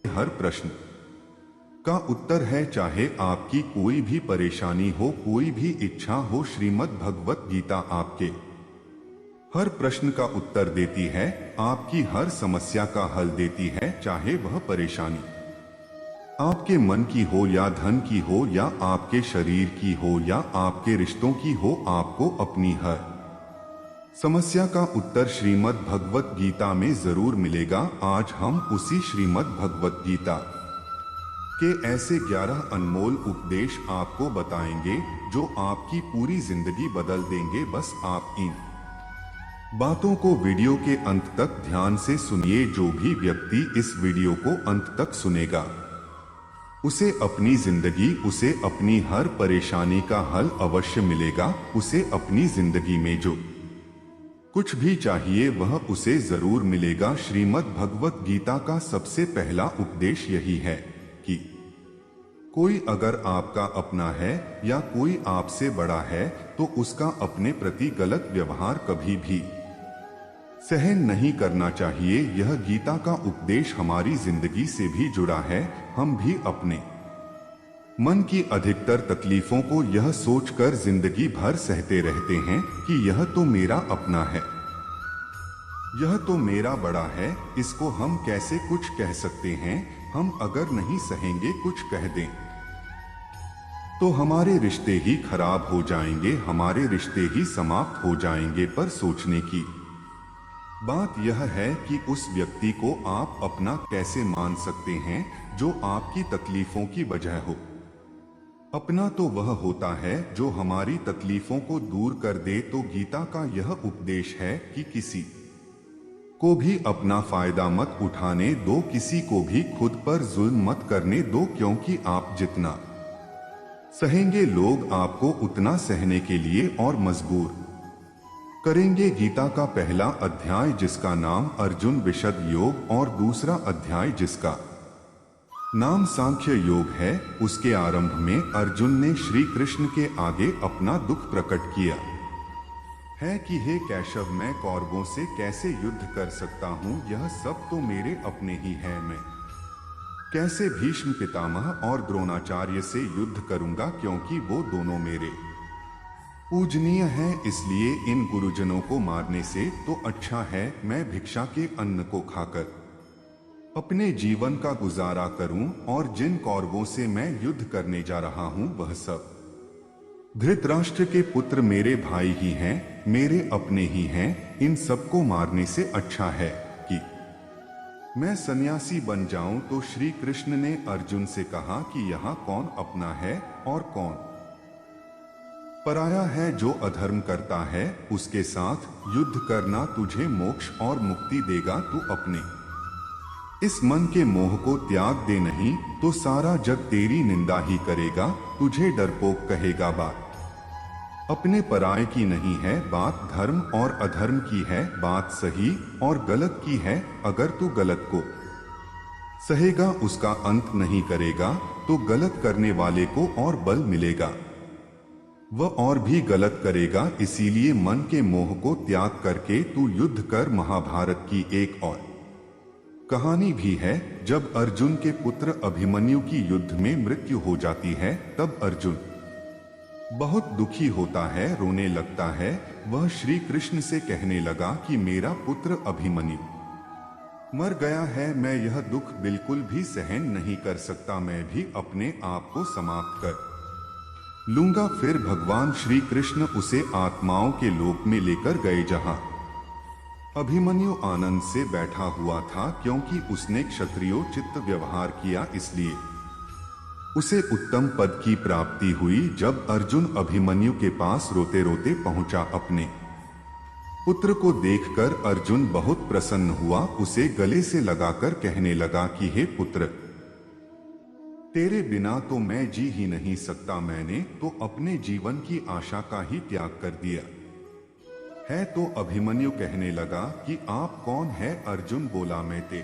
हर प्रश्न का उत्तर है, चाहे आपकी कोई भी परेशानी हो, कोई भी इच्छा हो। श्रीमद् भगवत गीता आपके हर प्रश्न का उत्तर देती है, आपकी हर समस्या का हल देती है, चाहे वह परेशानी आपके मन की हो या धन की हो या आपके शरीर की हो या आपके रिश्तों की हो। आपको अपनी हर समस्या का उत्तर श्रीमद् भगवत गीता में जरूर मिलेगा। आज हम उसी श्रीमद् भगवत गीता के ऐसे 11 अनमोल उपदेश आपको बताएंगे जो आपकी पूरी जिंदगी बदल देंगे। बस आप इन बातों को वीडियो के अंत तक ध्यान से सुनिए। जो भी व्यक्ति इस वीडियो को अंत तक सुनेगा, उसे अपनी जिंदगी, उसे अपनी हर परेशानी का हल अवश्य मिलेगा। उसे अपनी जिंदगी में जो कुछ भी चाहिए वह उसे जरूर मिलेगा। श्रीमद् भगवत गीता का सबसे पहला उपदेश यही है कि कोई अगर आपका अपना है या कोई आपसे बड़ा है तो उसका अपने प्रति गलत व्यवहार कभी भी सहन नहीं करना चाहिए। यह गीता का उपदेश हमारी जिंदगी से भी जुड़ा है। हम भी अपने मन की अधिकतर तकलीफों को यह सोचकर जिंदगी भर सहते रहते हैं कि यह तो मेरा अपना है, यह तो मेरा बड़ा है, इसको हम कैसे कुछ कह सकते हैं। हम अगर नहीं सहेंगे, कुछ कह दें तो हमारे रिश्ते ही खराब हो जाएंगे, हमारे रिश्ते ही समाप्त हो जाएंगे। पर सोचने की बात यह है कि उस व्यक्ति को आप अपना कैसे मान सकते हैं जो आपकी तकलीफों की वजह हो। अपना तो वह होता है जो हमारी तकलीफों को दूर कर दे। तो गीता का यह उपदेश है कि किसी को भी अपना फायदा मत उठाने दो, किसी को भी खुद पर जुल्म मत करने दो, क्योंकि आप जितना सहेंगे लोग आपको उतना सहने के लिए और मजबूर करेंगे। गीता का पहला अध्याय जिसका नाम अर्जुन विशद योग और दूसरा अध्याय जिसका नाम सांख्य योग है, उसके आरंभ में अर्जुन ने श्री कृष्ण के आगे अपना दुख प्रकट किया है कि हे केशव, मैं कौरवों से कैसे युद्ध कर सकता हूँ, यह सब तो मेरे अपने ही हैं। मैं कैसे भीष्म पितामह और द्रोणाचार्य से युद्ध करूंगा, क्योंकि वो दोनों मेरे पूजनीय हैं। इसलिए इन गुरुजनों को मारने से तो अच्छा है मैं भिक्षा के अन्न को खाकर अपने जीवन का गुजारा करूं। और जिन कौरवों से मैं युद्ध करने जा रहा हूं वह सब धृतराष्ट्र के पुत्र मेरे भाई ही हैं, मेरे अपने ही हैं। इन सबको मारने से अच्छा है कि मैं सन्यासी बन जाऊं। तो श्री कृष्ण ने अर्जुन से कहा कि यहाँ कौन अपना है और कौन पराया है। जो अधर्म करता है उसके साथ युद्ध करना तुझे मोक्ष और मुक्ति देगा। तू अपने इस मन के मोह को त्याग दे, नहीं तो सारा जग तेरी निंदा ही करेगा, तुझे डरपोक कहेगा। बात अपने पराये की नहीं है, बात धर्म और अधर्म की है, बात सही और गलत की है। अगर तू गलत को सहेगा, उसका अंत नहीं करेगा, तो गलत करने वाले को और बल मिलेगा, वह और भी गलत करेगा। इसीलिए मन के मोह को त्याग करके तू युद्ध कर। महाभारत की एक और कहानी भी है, जब अर्जुन के पुत्र अभिमन्यु की युद्ध में मृत्यु हो जाती है, तब अर्जुन बहुत दुखी होता है, रोने लगता है। वह श्री कृष्ण से कहने लगा कि मेरा पुत्र अभिमन्यु मर गया है, मैं यह दुख बिल्कुल भी सहन नहीं कर सकता, मैं भी अपने आप को समाप्त कर लूंगा। फिर भगवान श्री कृष्ण उसे आत्माओं के लोक में लेकर गए, जहां अभिमन्यु आनंद से बैठा हुआ था, क्योंकि उसने क्षत्रियोचित व्यवहार किया, इसलिए उसे उत्तम पद की प्राप्ति हुई। जब अर्जुन अभिमन्यु के पास रोते रोते पहुंचा, अपने पुत्र को देखकर अर्जुन बहुत प्रसन्न हुआ, उसे गले से लगाकर कहने लगा कि हे पुत्र, तेरे बिना तो मैं जी ही नहीं सकता, मैंने तो अपने जीवन की आशा का ही त्याग कर दिया है। तो अभिमन्यु कहने लगा कि आप कौन है? अर्जुन बोला, मैं ते